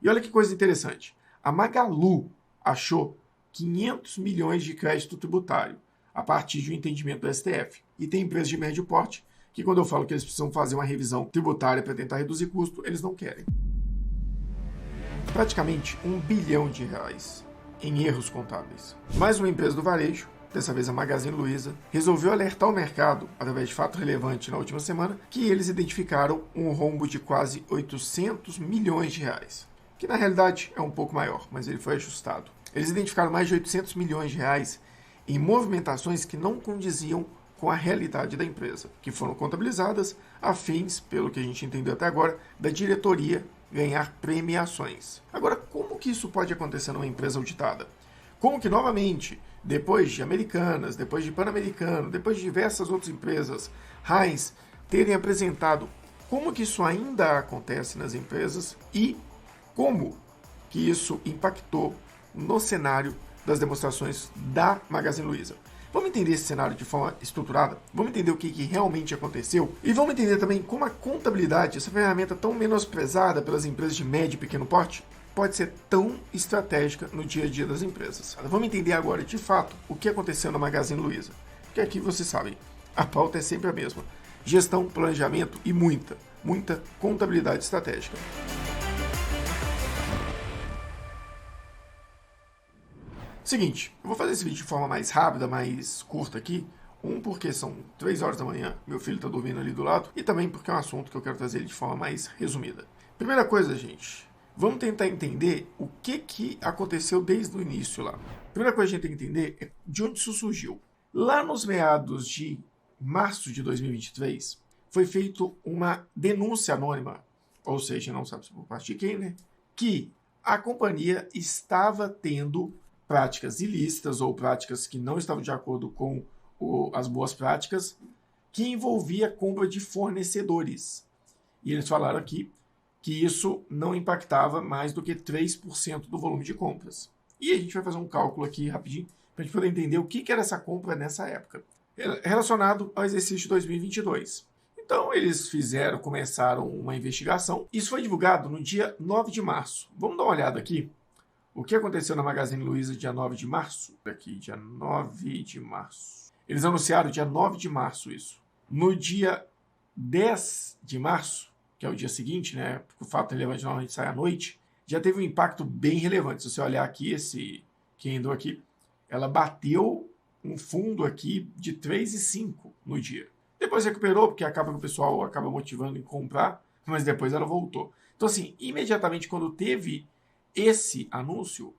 E olha que coisa interessante. A Magalu achou 500 milhões de crédito tributário a partir de um entendimento do STF. E tem empresas de médio porte que, quando eu falo que eles precisam fazer uma revisão tributária para tentar reduzir custo, eles não querem. Praticamente R$ 1 bilhão em erros contábeis. Mais uma empresa do varejo, dessa vez a Magazine Luiza, resolveu alertar o mercado, através de fato relevante na última semana, que eles identificaram um rombo de quase 800 milhões de reais. Que na realidade é um pouco maior, mas ele foi ajustado. Eles identificaram mais de 800 milhões de reais em movimentações que não condiziam com a realidade da empresa, que foram contabilizadas a fins, pelo que a gente entendeu até agora, da diretoria ganhar premiações. Agora, como que isso pode acontecer numa empresa auditada? Como que, novamente, depois de Americanas, depois de Pan-Americano, depois de diversas outras empresas, Heinz, terem apresentado como que isso ainda acontece nas empresas e como que isso impactou no cenário das demonstrações da Magazine Luiza. Vamos entender esse cenário de forma estruturada, vamos entender o que realmente aconteceu e vamos entender também como a contabilidade, essa ferramenta tão menosprezada pelas empresas de médio e pequeno porte, pode ser tão estratégica no dia a dia das empresas. Vamos entender agora, de fato, o que aconteceu na Magazine Luiza. Porque aqui, vocês sabem, a pauta é sempre a mesma. Gestão, planejamento e muita contabilidade estratégica. Seguinte, eu vou fazer esse vídeo de forma mais rápida, mais curta aqui. Porque são 3 horas da manhã, meu filho está dormindo ali do lado, e também porque é um assunto que eu quero trazer ele de forma mais resumida. Primeira coisa, gente, vamos tentar entender o que aconteceu desde o início lá. Primeira coisa que a gente tem que entender é de onde isso surgiu. Lá nos meados de março de 2023, foi feita uma denúncia anônima, ou seja, não sabe se por parte de quem, né? Que a companhia estava tendo práticas ilícitas ou práticas que não estavam de acordo com as boas práticas, que envolvia compra de fornecedores. E eles falaram aqui que isso não impactava mais do que 3% do volume de compras. E a gente vai fazer um cálculo aqui rapidinho, para a gente poder entender o que era essa compra nessa época, relacionado ao exercício de 2022. Então, eles começaram uma investigação. Isso foi divulgado no dia 9 de março. Vamos dar uma olhada aqui. O que aconteceu na Magazine Luiza dia 9 de março? Aqui, dia 9 de março. Eles anunciaram dia 9 de março isso. No dia 10 de março, que é o dia seguinte, né? Porque o fato relevante normalmente sai à noite, já teve um impacto bem relevante. Se você olhar aqui, esse candle aqui, ela bateu um fundo aqui de 3,5 no dia. Depois recuperou, porque acaba que o pessoal acaba motivando em comprar, mas depois ela voltou. Então, assim, imediatamente quando teve esse anúncio,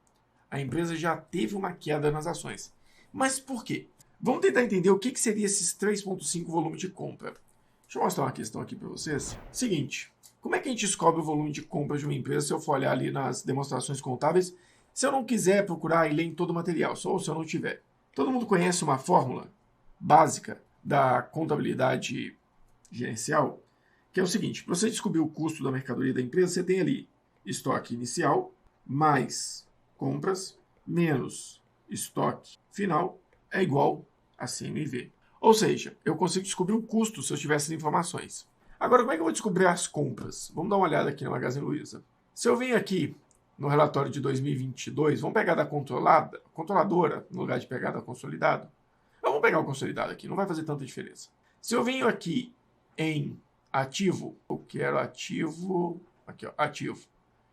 a empresa já teve uma queda nas ações. Mas por quê? Vamos tentar entender o que seria esses 3,5 volume de compra. Deixa eu mostrar uma questão aqui para vocês. Seguinte, como é que a gente descobre o volume de compra de uma empresa se eu for olhar ali nas demonstrações contábeis, se eu não quiser procurar e ler em todo o material, só se eu não tiver? Todo mundo conhece uma fórmula básica da contabilidade gerencial, que é o seguinte: para você descobrir o custo da mercadoria da empresa, você tem ali estoque inicial mais compras menos estoque final é igual a CMV. Ou seja, eu consigo descobrir o custo se eu tivesse as informações. Agora, como é que eu vou descobrir as compras? Vamos dar uma olhada aqui na Magazine Luiza. Se eu venho aqui no relatório de 2022, vamos pegar da controladora, no lugar de pegar da consolidado. Vamos pegar o consolidado aqui, não vai fazer tanta diferença. Se eu venho aqui em ativo, eu quero ativo, aqui ó, ativo,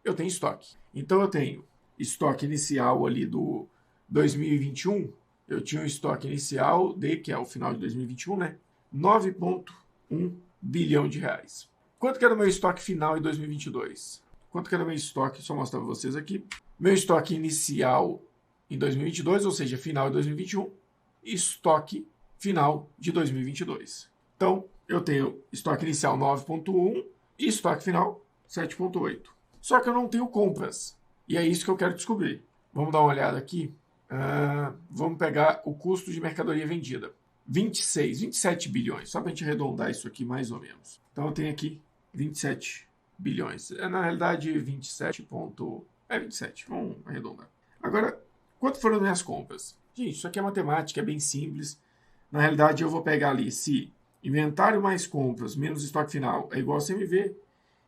eu tenho estoque. Então eu tenho estoque inicial ali do 2021, eu tinha um estoque inicial que é o final de 2021, né? 9,1 bilhão de reais. Quanto que era o meu estoque final em 2022? Quanto que era o meu estoque? Só mostrar para vocês aqui. Meu estoque inicial em 2022, ou seja, final de 2021, estoque final de 2022. Então, eu tenho estoque inicial 9,1 e estoque final 7,8. Só que eu não tenho compras. E é isso que eu quero descobrir. Vamos dar uma olhada aqui. Vamos pegar o custo de mercadoria vendida. 27 bilhões. Só para a gente arredondar isso aqui mais ou menos. Então eu tenho aqui 27 bilhões. Na realidade, 27. 27. Vamos arredondar. Agora, quanto foram minhas compras? Gente, isso aqui é matemática, é bem simples. Na realidade, eu vou pegar ali se inventário mais compras menos estoque final é igual a CMV.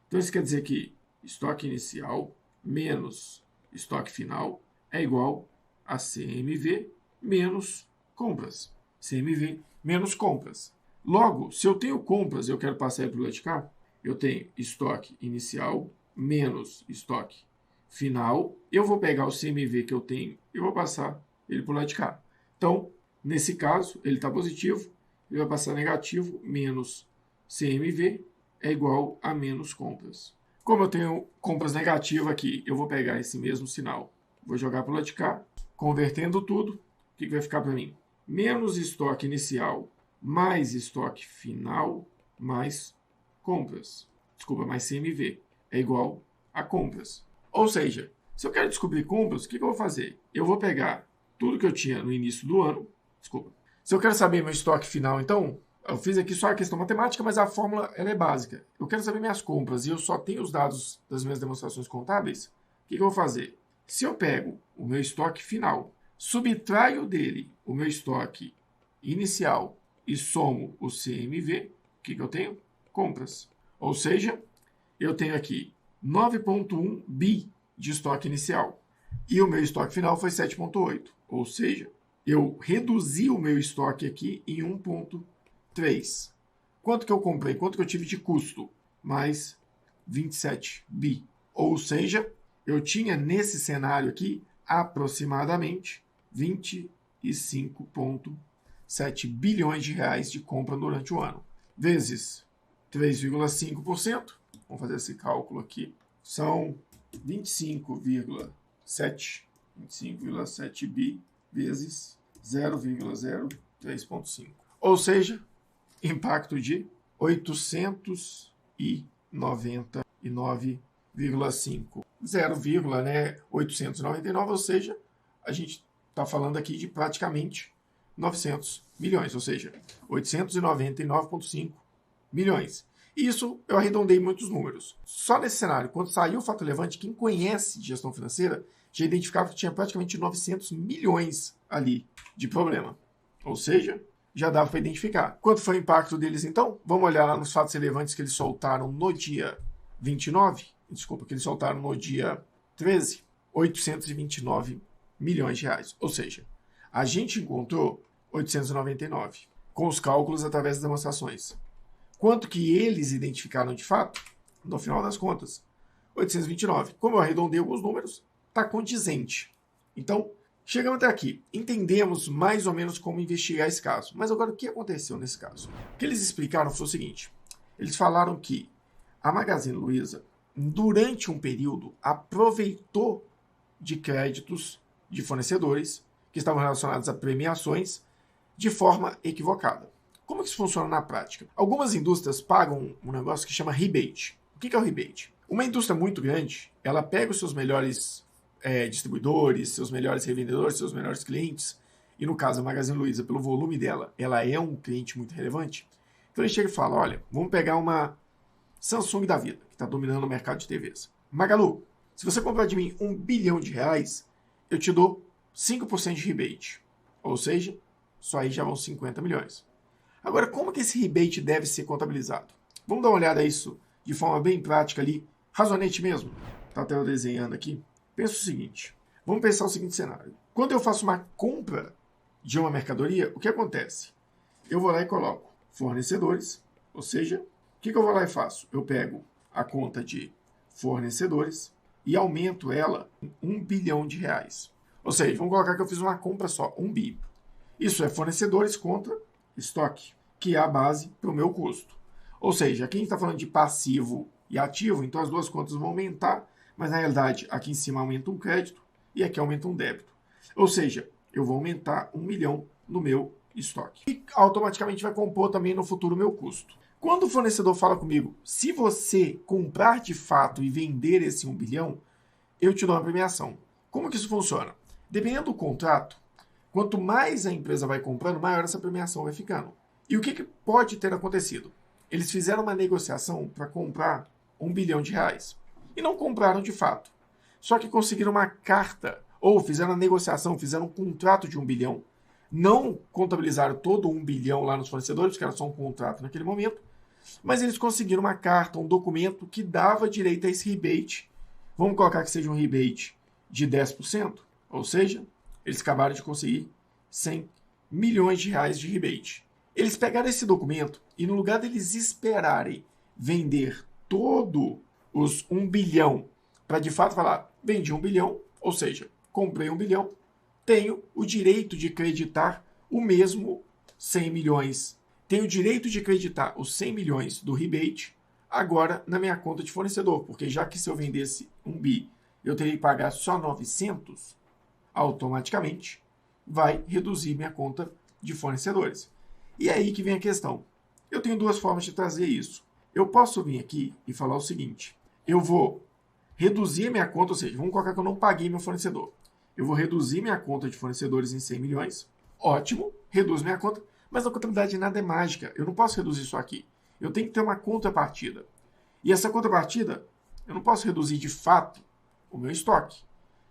Então isso quer dizer que estoque inicial menos estoque final é igual a CMV menos compras. CMV menos compras. Logo, se eu tenho compras e eu quero passar ele para o lado de cá, eu tenho estoque inicial menos estoque final. Eu vou pegar o CMV que eu tenho e vou passar ele para o lado de cá. Então, nesse caso, ele está positivo, ele vai passar negativo, menos CMV é igual a menos compras. Como eu tenho compras negativas aqui, eu vou pegar esse mesmo sinal, vou jogar para o lado de cá, convertendo tudo, o que vai ficar para mim? Menos estoque inicial mais estoque final mais compras. Desculpa, mais CMV é igual a compras. Ou seja, se eu quero descobrir compras, o que eu vou fazer? Eu vou pegar tudo que eu tinha no início do ano. Desculpa. Se eu quero saber meu estoque final, então, eu fiz aqui só a questão matemática, mas a fórmula ela é básica. Eu quero saber minhas compras e eu só tenho os dados das minhas demonstrações contábeis. O que eu vou fazer? Se eu pego o meu estoque final, subtraio dele o meu estoque inicial e somo o CMV, o que eu tenho? Compras. Ou seja, eu tenho aqui 9,1 bi de estoque inicial. E o meu estoque final foi 7,8. Ou seja, eu reduzi o meu estoque aqui em 1,3. Quanto que eu comprei? Quanto que eu tive de custo? Mais 27 bi. Ou seja, eu tinha nesse cenário aqui aproximadamente 25,7 bilhões de reais de compra durante o ano. Vezes 3,5%. Vamos fazer esse cálculo aqui. São 25,7 bi vezes 0,03,5. Ou seja, impacto de 899,5. 899, ou seja, a gente está falando aqui de praticamente 900 milhões, ou seja, 899,5 milhões. Isso eu arredondei muitos números. Só nesse cenário, quando saiu o fato relevante, quem conhece de gestão financeira já identificava que tinha praticamente 900 milhões ali de problema. Ou seja, já dava para identificar. Quanto foi o impacto deles então? Vamos olhar lá nos fatos relevantes que eles soltaram no dia 29. Desculpa, que eles soltaram no dia 13. 829 milhões de reais. Ou seja, a gente encontrou 899 com os cálculos através das demonstrações. Quanto que eles identificaram de fato? No final das contas, 829. Como eu arredondei alguns números, está condizente. Então, chegamos até aqui. Entendemos mais ou menos como investigar esse caso. Mas agora, o que aconteceu nesse caso? O que eles explicaram foi o seguinte. Eles falaram que a Magazine Luiza, durante um período, aproveitou de créditos de fornecedores que estavam relacionados a premiações de forma equivocada. Como que isso funciona na prática? Algumas indústrias pagam um negócio que chama rebate. O que é o rebate? Uma indústria muito grande, ela pega os seus melhores distribuidores, seus melhores revendedores, seus melhores clientes, e no caso a Magazine Luiza, pelo volume dela, ela é um cliente muito relevante. Então ele chega e fala, olha, vamos pegar uma Samsung da vida, que está dominando o mercado de TVs. Magalu, se você comprar de mim R$1 bilhão, eu te dou 5% de rebate. Ou seja, só aí já vão 50 milhões. Agora, como que esse rebate deve ser contabilizado? Vamos dar uma olhada a isso de forma bem prática ali, razonete mesmo. Está até eu desenhando aqui. Pensa o seguinte, vamos pensar o seguinte cenário. Quando eu faço uma compra de uma mercadoria, o que acontece? Eu vou lá e coloco fornecedores, ou seja, o que eu vou lá e faço? Eu pego a conta de fornecedores e aumento ela em R$1 bilhão. Ou seja, vamos colocar que eu fiz uma compra só, 1 bi. Isso é fornecedores contra estoque, que é a base para o meu custo. Ou seja, aqui a gente está falando de passivo e ativo, então as duas contas vão aumentar, mas na realidade aqui em cima aumenta um crédito e aqui aumenta um débito. Ou seja, eu vou aumentar 1 milhão no meu estoque. E automaticamente vai compor também no futuro o meu custo. Quando o fornecedor fala comigo, se você comprar de fato e vender esse 1 bilhão, eu te dou uma premiação. Como que isso funciona? Dependendo do contrato, quanto mais a empresa vai comprando, maior essa premiação vai ficando. E o que pode ter acontecido? Eles fizeram uma negociação para comprar R$1 bilhão e não compraram de fato. Só que conseguiram uma carta, ou fizeram a negociação, fizeram um contrato de 1 bilhão, não contabilizaram todo 1 bilhão lá nos fornecedores, que era só um contrato naquele momento, mas eles conseguiram uma carta, um documento que dava direito a esse rebate Vamos colocar que seja um rebate de 10%, ou seja, eles acabaram de conseguir 100 milhões de reais de rebate. Eles pegaram esse documento e no lugar deles esperarem vender todo os 1 bilhão para de fato falar, vendi 1 bilhão, ou seja, comprei 1 bilhão, tenho o direito de creditar o mesmo 100 milhões. Tenho o direito de creditar os 100 milhões do rebate agora na minha conta de fornecedor, porque já que se eu vendesse 1 bi, eu teria que pagar só 900, automaticamente vai reduzir minha conta de fornecedores. E é aí que vem a questão. Eu tenho duas formas de trazer isso. Eu posso vir aqui e falar o seguinte, eu vou reduzir minha conta, ou seja, vamos colocar que eu não paguei meu fornecedor. Eu vou reduzir minha conta de fornecedores em 100 milhões. Ótimo, reduz minha conta, mas na contabilidade nada é mágica. Eu não posso reduzir isso aqui. Eu tenho que ter uma contrapartida. E essa contrapartida, eu não posso reduzir de fato o meu estoque.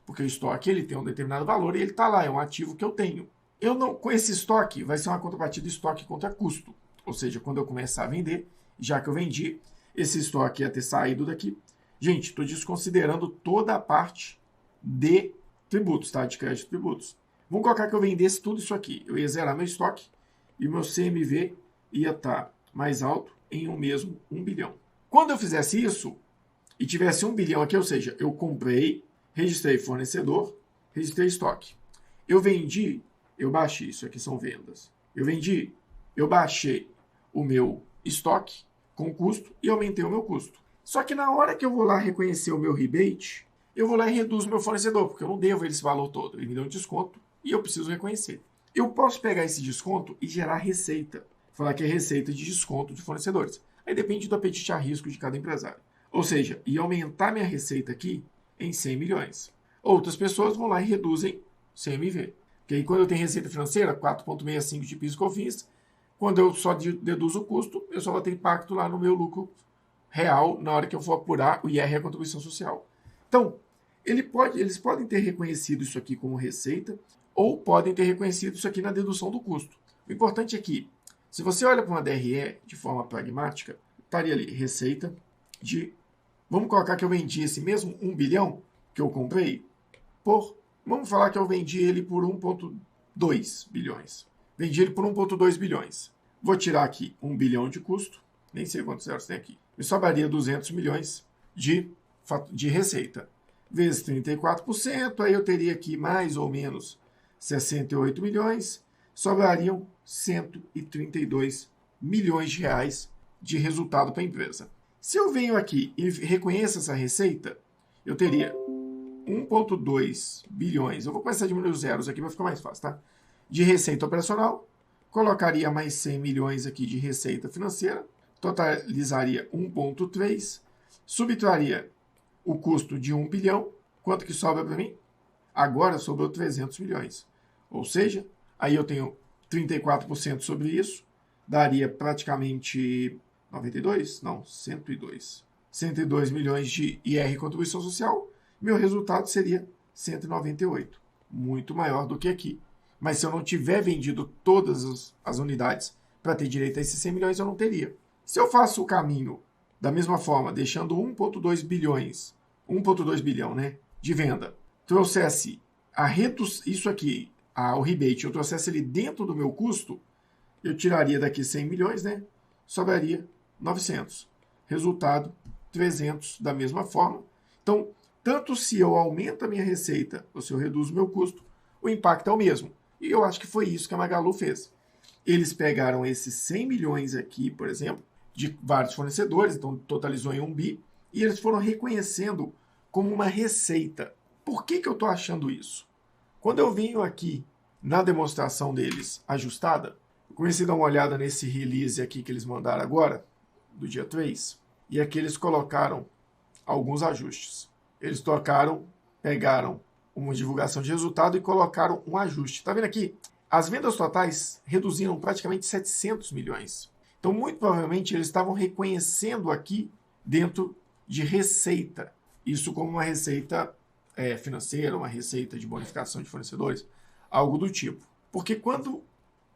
Porque o estoque ele tem um determinado valor e ele está lá, é um ativo que eu tenho. Eu não, com esse estoque, vai ser uma contrapartida estoque contra custo. Ou seja, quando eu começar a vender, já que eu vendi, esse estoque ia ter saído daqui. Gente, estou desconsiderando toda a parte de tributos, tá? De crédito e tributos. Vamos colocar que eu vendesse tudo isso aqui. Eu ia zerar meu estoque e o meu CMV ia estar mais alto em um mesmo 1 bilhão. Quando eu fizesse isso e tivesse 1 bilhão aqui, ou seja, eu comprei, registrei fornecedor, registrei estoque. Eu vendi, eu baixei, isso aqui são vendas. Eu vendi, eu baixei o meu estoque com custo e aumentei o meu custo. Só que na hora que eu vou lá reconhecer o meu rebate, eu vou lá e reduzo o meu fornecedor, porque eu não devo ele esse valor todo. Ele me deu um desconto e eu preciso reconhecer. Eu posso pegar esse desconto e gerar receita. Falar que é receita de desconto de fornecedores. Aí depende do apetite a risco de cada empresário. Ou seja, e aumentar minha receita aqui em 100 milhões. Outras pessoas vão lá e reduzem CMV. Porque aí quando eu tenho receita financeira, 4,65 de PIS e COFINS, quando eu só deduzo o custo, eu só vou ter impacto lá no meu lucro real na hora que eu for apurar o IR e a contribuição social. Então, eles podem ter reconhecido isso aqui como receita ou podem ter reconhecido isso aqui na dedução do custo. O importante é que, se você olha para uma DRE de forma pragmática, estaria ali receita de... Vamos colocar que eu vendi esse mesmo 1 bilhão que eu comprei por... Vamos falar que eu vendi ele por 1,2 bilhões. Vendi ele por 1,2 bilhões. Vou tirar aqui 1 bilhão de custo, nem sei quantos zeros tem aqui. Me sobraria 200 milhões de receita. Vezes 34%, aí eu teria aqui mais ou menos 68 milhões, sobrariam 132 milhões de reais de resultado para a empresa. Se eu venho aqui e reconheço essa receita, eu teria 1,2 bilhões. Eu vou começar a diminuir os zeros aqui para ficar mais fácil, tá? De receita operacional, colocaria mais 100 milhões aqui de receita financeira, totalizaria 1,3, subtraria o custo de 1 bilhão, quanto que sobra para mim? Agora sobrou 300 milhões. Ou seja, aí eu tenho 34% sobre isso, daria praticamente 92? Não, 102. 102 milhões de IR contribuição social, meu resultado seria 198. Muito maior do que aqui. Mas se eu não tiver vendido todas as unidades para ter direito a esses 100 milhões, eu não teria. Se eu faço o caminho da mesma forma, deixando 1,2 bilhões, 1,2 bilhão, né, de venda, trouxesse isso aqui, o rebate, eu trouxesse ele dentro do meu custo, eu tiraria daqui 100 milhões, né, sobraria 900. Resultado, 300 da mesma forma. Então, tanto se eu aumento a minha receita ou se eu reduzo o meu custo, o impacto é o mesmo. E eu acho que foi isso que a Magalu fez. Eles pegaram esses 100 milhões aqui, por exemplo, de vários fornecedores, então totalizou em 1 bi, e eles foram reconhecendo como uma receita. Por que eu estou achando isso? Quando eu venho aqui na demonstração deles ajustada, eu comecei a dar uma olhada nesse release aqui que eles mandaram agora, do dia 3, e aqui eles colocaram alguns ajustes. Eles pegaram uma divulgação de resultado e colocaram um ajuste. Está vendo aqui? As vendas totais reduziram praticamente 700 milhões. Então, muito provavelmente, eles estavam reconhecendo aqui dentro de receita. Isso como uma receita financeira, uma receita de bonificação de fornecedores, algo do tipo. Porque quando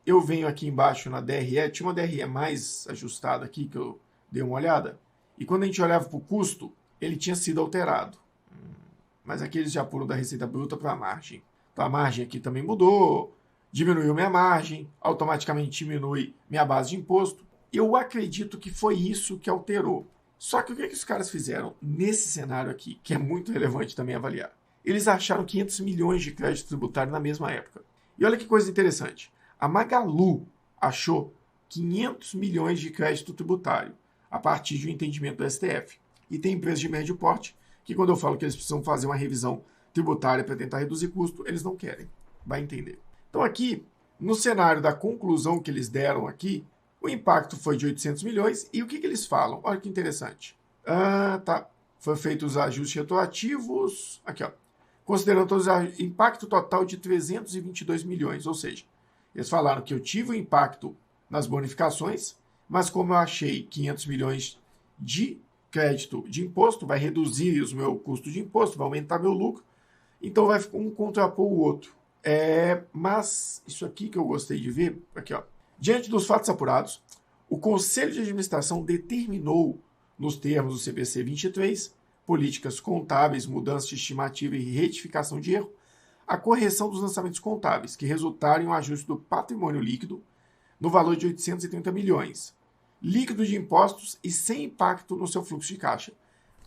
eu venho aqui embaixo na DRE, tinha uma DRE mais ajustada aqui, que eu dei uma olhada, e quando a gente olhava para o custo, ele tinha sido alterado. Mas aqui eles já pulam da receita bruta para a margem. Então a margem aqui também mudou, diminuiu minha margem, automaticamente diminui minha base de imposto. Eu acredito que foi isso que alterou. Só que o que os caras fizeram nesse cenário aqui, que é muito relevante também avaliar? Eles acharam 500 milhões de crédito tributário na mesma época. E olha que coisa interessante. A Magalu achou 500 milhões de crédito tributário a partir de um entendimento do STF. E tem empresas de médio porte que, quando eu falo que eles precisam fazer uma revisão tributária para tentar reduzir custo, eles não querem. Vai entender. Então aqui, no cenário da conclusão que eles deram aqui, o impacto foi de 800 milhões. E o que eles falam? Olha que interessante. Foi feitos os ajustes retroativos. Aqui, ó. Considerando todos os impacto total de 322 milhões. Ou seja, eles falaram que eu tive um impacto nas bonificações, mas como eu achei 500 milhões de crédito de imposto, vai reduzir o meu custo de imposto, vai aumentar meu lucro, então vai um contrapor o outro. Mas isso aqui que eu gostei de ver, aqui ó, diante dos fatos apurados, o Conselho de Administração determinou, nos termos do CPC 23, políticas contábeis, mudança de estimativa e retificação de erro, a correção dos lançamentos contábeis, que resultaram em um ajuste do patrimônio líquido no valor de 830 milhões, líquido de impostos e sem impacto no seu fluxo de caixa.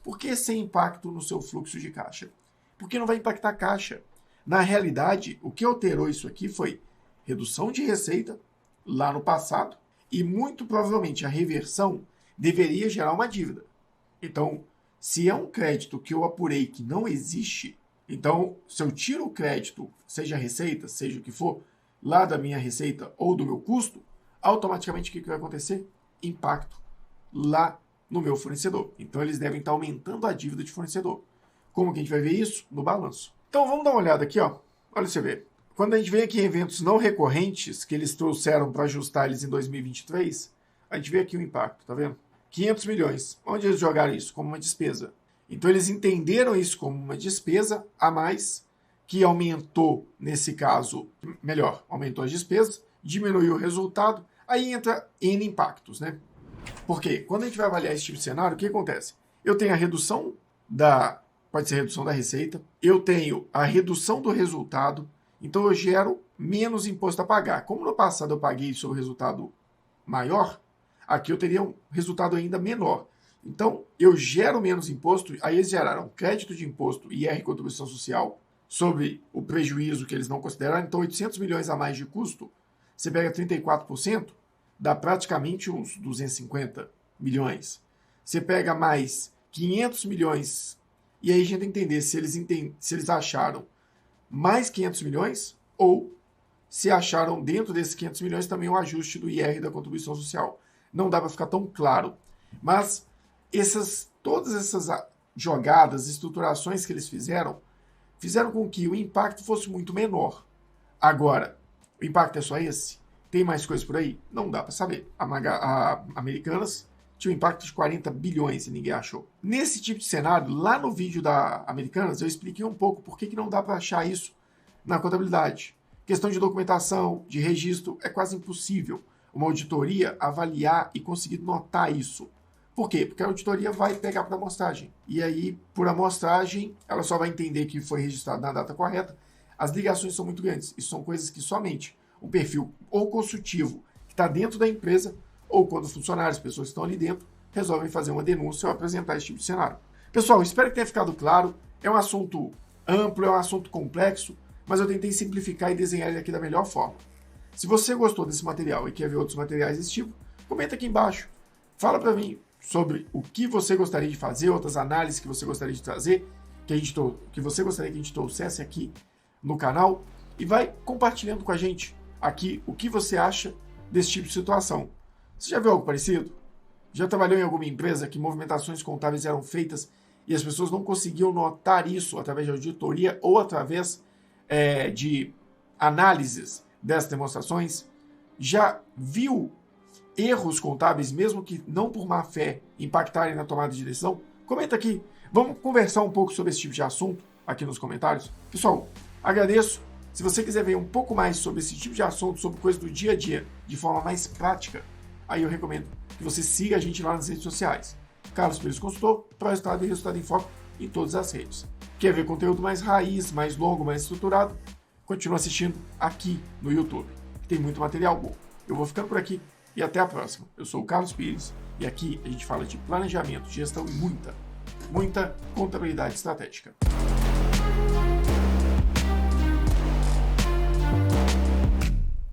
Por que sem impacto no seu fluxo de caixa? Porque não vai impactar a caixa. Na realidade, o que alterou isso aqui foi redução de receita lá no passado e muito provavelmente a reversão deveria gerar uma dívida. Então, se é um crédito que eu apurei que não existe, então se eu tiro o crédito, seja receita, seja o que for, lá da minha receita ou do meu custo, automaticamente o que vai acontecer? Impacto lá no meu fornecedor. Então eles devem estar aumentando a dívida de fornecedor. Como que a gente vai ver isso? No balanço. Então vamos dar uma olhada aqui, ó. Olha você ver. Quando a gente vê aqui eventos não recorrentes que eles trouxeram para ajustar eles em 2023, a gente vê aqui o impacto, tá vendo? 500 milhões. Onde eles jogaram isso? Como uma despesa. Então eles entenderam isso como uma despesa a mais, que aumentou, nesse caso, melhor, aumentou as despesas, diminuiu o resultado, aí entra N impactos, né? Porque quando a gente vai avaliar esse tipo de cenário, o que acontece? Eu tenho a redução pode ser a redução da receita, eu tenho a redução do resultado, então eu gero menos imposto a pagar. Como no passado eu paguei sobre o resultado maior, aqui eu teria um resultado ainda menor. Então, eu gero menos imposto, aí eles geraram crédito de imposto e IR contribuição social sobre o prejuízo que eles não consideraram. Então, 800 milhões a mais de custo, você pega 34%, dá praticamente uns 250 milhões. Você pega mais 500 milhões, e aí a gente tem que entender se eles acharam mais 500 milhões ou se acharam dentro desses 500 milhões também o ajuste do IR da contribuição social. Não dá para ficar tão claro. Mas todas essas jogadas, estruturações que eles fizeram com que o impacto fosse muito menor. Agora, o impacto é só esse? Tem mais coisa por aí? Não dá para saber. A Americanas tinha um impacto de 40 bilhões e ninguém achou. Nesse tipo de cenário, lá no vídeo da Americanas, eu expliquei um pouco por que não dá para achar isso na contabilidade. Questão de documentação, de registro, é quase impossível uma auditoria avaliar e conseguir notar isso. Por quê? Porque a auditoria vai pegar por amostragem. E aí, por amostragem, ela só vai entender que foi registrado na data correta. As ligações são muito grandes. Isso são coisas que somente um perfil ou consultivo que está dentro da empresa, ou quando funcionários, pessoas que estão ali dentro, resolvem fazer uma denúncia ou apresentar esse tipo de cenário. Pessoal, espero que tenha ficado claro. É um assunto amplo, é um assunto complexo, mas eu tentei simplificar e desenhar ele aqui da melhor forma. Se você gostou desse material e quer ver outros materiais desse tipo, comenta aqui embaixo. Fala para mim sobre o que você gostaria de fazer, outras análises que você gostaria de trazer, que você gostaria que a gente trouxesse aqui no canal, e vai compartilhando com a gente aqui o que você acha desse tipo de situação. Você já viu algo parecido? Já trabalhou em alguma empresa que movimentações contábeis eram feitas e as pessoas não conseguiam notar isso através de auditoria ou através de análises dessas demonstrações? Já viu erros contábeis, mesmo que não por má fé, impactarem na tomada de decisão? Comenta aqui. Vamos conversar um pouco sobre esse tipo de assunto aqui nos comentários. Pessoal, agradeço. Se você quiser ver um pouco mais sobre esse tipo de assunto, sobre coisas do dia a dia, de forma mais prática, aí eu recomendo que você siga a gente lá nas redes sociais. Carlos Pires Consultor, Pro Resultado e Resultado em Foco. em todas as redes. Quer ver conteúdo mais raiz, mais longo, mais estruturado? Continua assistindo aqui no YouTube. Tem muito material bom. Eu vou ficando por aqui e até a próxima. Eu sou o Carlos Pires e aqui a gente fala de planejamento, gestão e muita contabilidade estratégica.